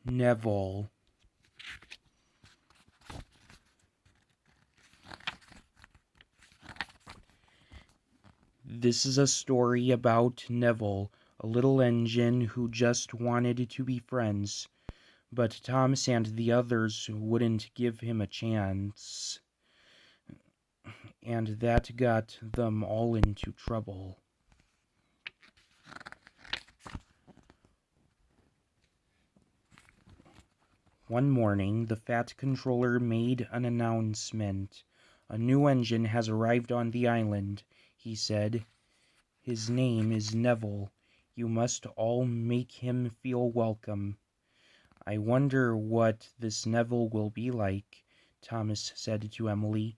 Neville. This is a story about Neville, a little engine who just wanted to be friends, but Thomas and the others wouldn't give him a chance, and that got them all into trouble. One morning, the Fat Controller made an announcement. "A new engine has arrived on the island," he said. "His name is Neville. You must all make him feel welcome." "I wonder what this Neville will be like," Thomas said to Emily.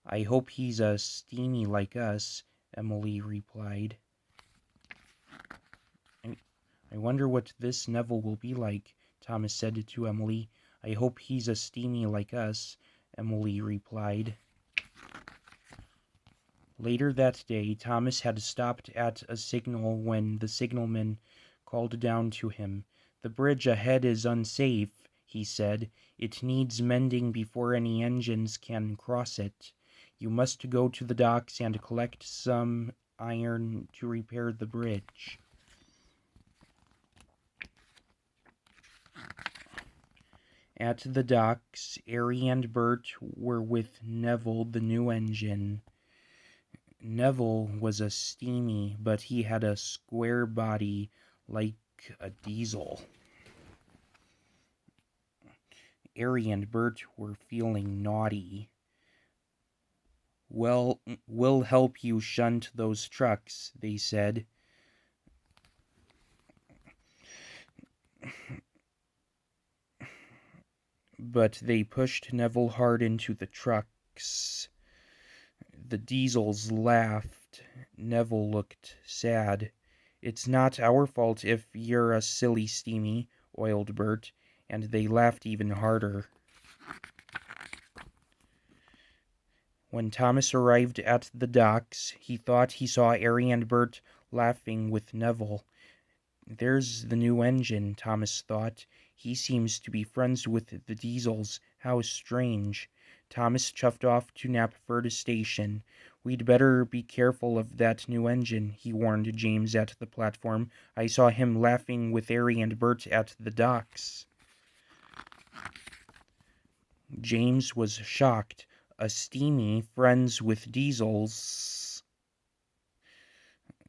"I hope he's a steamy like us," Emily replied. I wonder what this Neville will be like," Thomas said to Emily. "I hope he's a steamy like us," Emily replied. Later that day, Thomas had stopped at a signal when the signalman called down to him. "The bridge ahead is unsafe," he said. "It needs mending before any engines can cross it. You must go to the docks and collect some iron to repair the bridge." At the docks, Harry and Bert were with Neville, the new engine. Neville was a steamy, but he had a square body like a diesel. Harry and Bert were feeling naughty. "Well, we'll help you shunt those trucks," they said. But they pushed Neville hard into the trucks. The diesels laughed. Neville looked sad. "It's not our fault if you're a silly steamy," oiled Bert, and they laughed even harder. When Thomas arrived at the docks, he thought he saw Harry and Bert laughing with Neville. "There's the new engine," Thomas thought. "He seems to be friends with the diesels. How strange." Thomas chuffed off to Knapford Station. "We'd better be careful of that new engine," he warned James at the platform. "I saw him laughing with Harry and Bert at the docks." James was shocked. A steamy friends with diesels.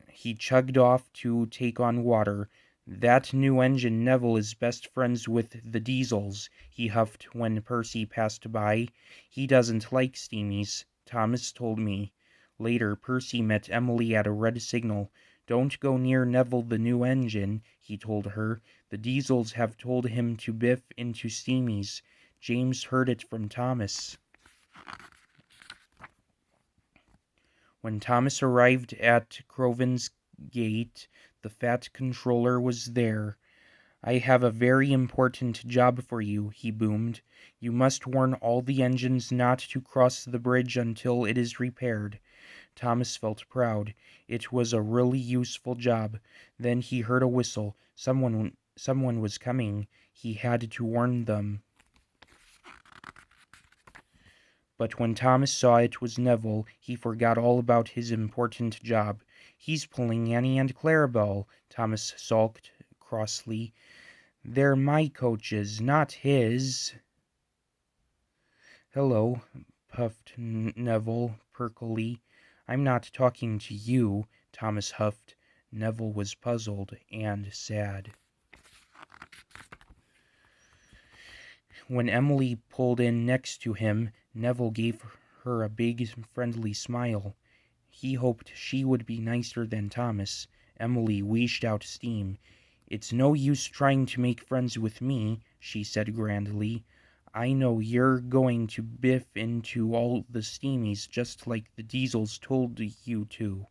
He chugged off to take on water. "That new engine Neville is best friends with the diesels," he huffed when Percy passed by. "He doesn't like steamies, Thomas told me." Later, Percy met Emily at a red signal. "Don't go near Neville the new engine," he told her. "The diesels have told him to biff into steamies." James heard it from Thomas. When Thomas arrived at Crovan's gate, the Fat Controller was there. "I have a very important job for you," he boomed. "You must warn all the engines not to cross the bridge until it is repaired." Thomas felt proud. It was a really useful job. Then he heard a whistle. Someone was coming. He had to warn them. But when Thomas saw it was Neville, he forgot all about his important job. "He's pulling Annie and Clarabelle," Thomas sulked crossly. "They're my coaches, not his." "Hello," puffed Neville perkily. "I'm not talking to you," Thomas huffed. Neville was puzzled and sad. When Emily pulled in next to him, Neville gave her a big, friendly smile. He hoped she would be nicer than Thomas. Emily wheezed out steam. "It's no use trying to make friends with me," she said grandly. "I know you're going to biff into all the steamies just like the diesels told you to."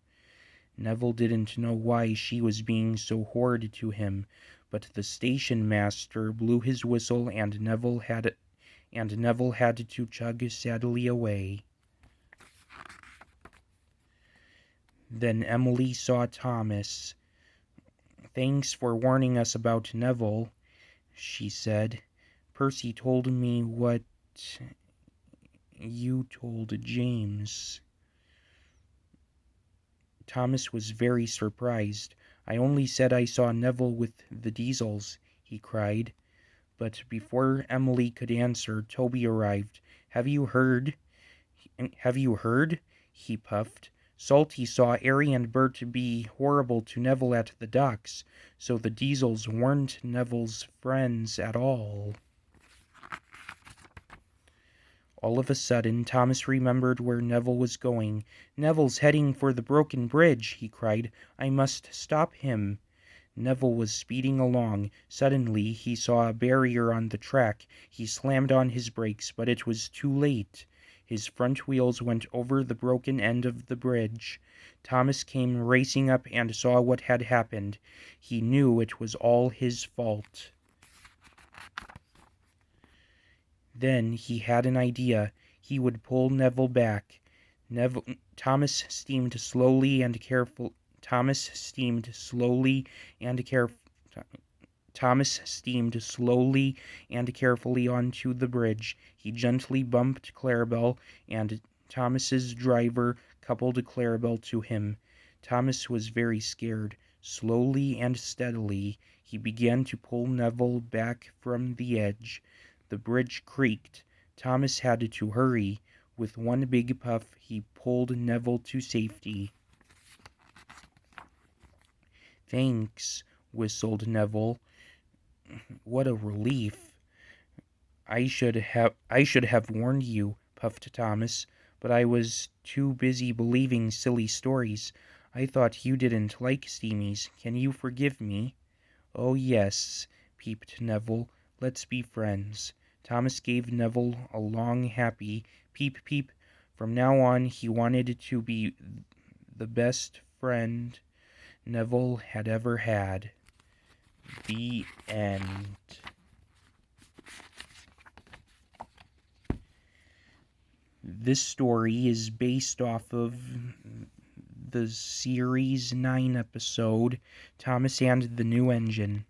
Neville didn't know why she was being so horrid to him, but the station master blew his whistle and Neville had to chug sadly away. Then Emily saw Thomas. "Thanks for warning us about Neville." she said. Percy told me what you told James. Thomas was very surprised. I only said I saw Neville with the Diesels, he cried. But before Emily could answer, Toby arrived. Have you heard? Have you heard? He puffed. Salty saw Harry and Bert be horrible to Neville at the docks, so the Diesels weren't Neville's friends at all. All of a sudden, Thomas remembered where Neville was going. Neville's heading for the broken bridge, he cried. I must stop him. Neville was speeding along. Suddenly, he saw a barrier on the track. He slammed on his brakes, but it was too late. His front wheels went over the broken end of the bridge. Thomas came racing up and saw what had happened. He knew it was all his fault. Then he had an idea. He would pull Neville back. Thomas steamed slowly and carefully onto the bridge. He gently bumped Clarabelle, and Thomas's driver coupled Clarabelle to him. Thomas was very scared. Slowly and steadily, he began to pull Neville back from the edge. The bridge creaked. Thomas had to hurry. With one big puff, he pulled Neville to safety. Thanks, whistled Neville. What a relief. I should have warned you, puffed Thomas, but I was too busy believing silly stories. I thought you didn't like steamies. Can you forgive me? Oh, yes, peeped Neville. Let's be friends. Thomas gave Neville a long, happy peep peep. From now on, he wanted to be the best friend Neville had ever had. The end. This story is based off of the series 9 episode, Thomas and the New Engine.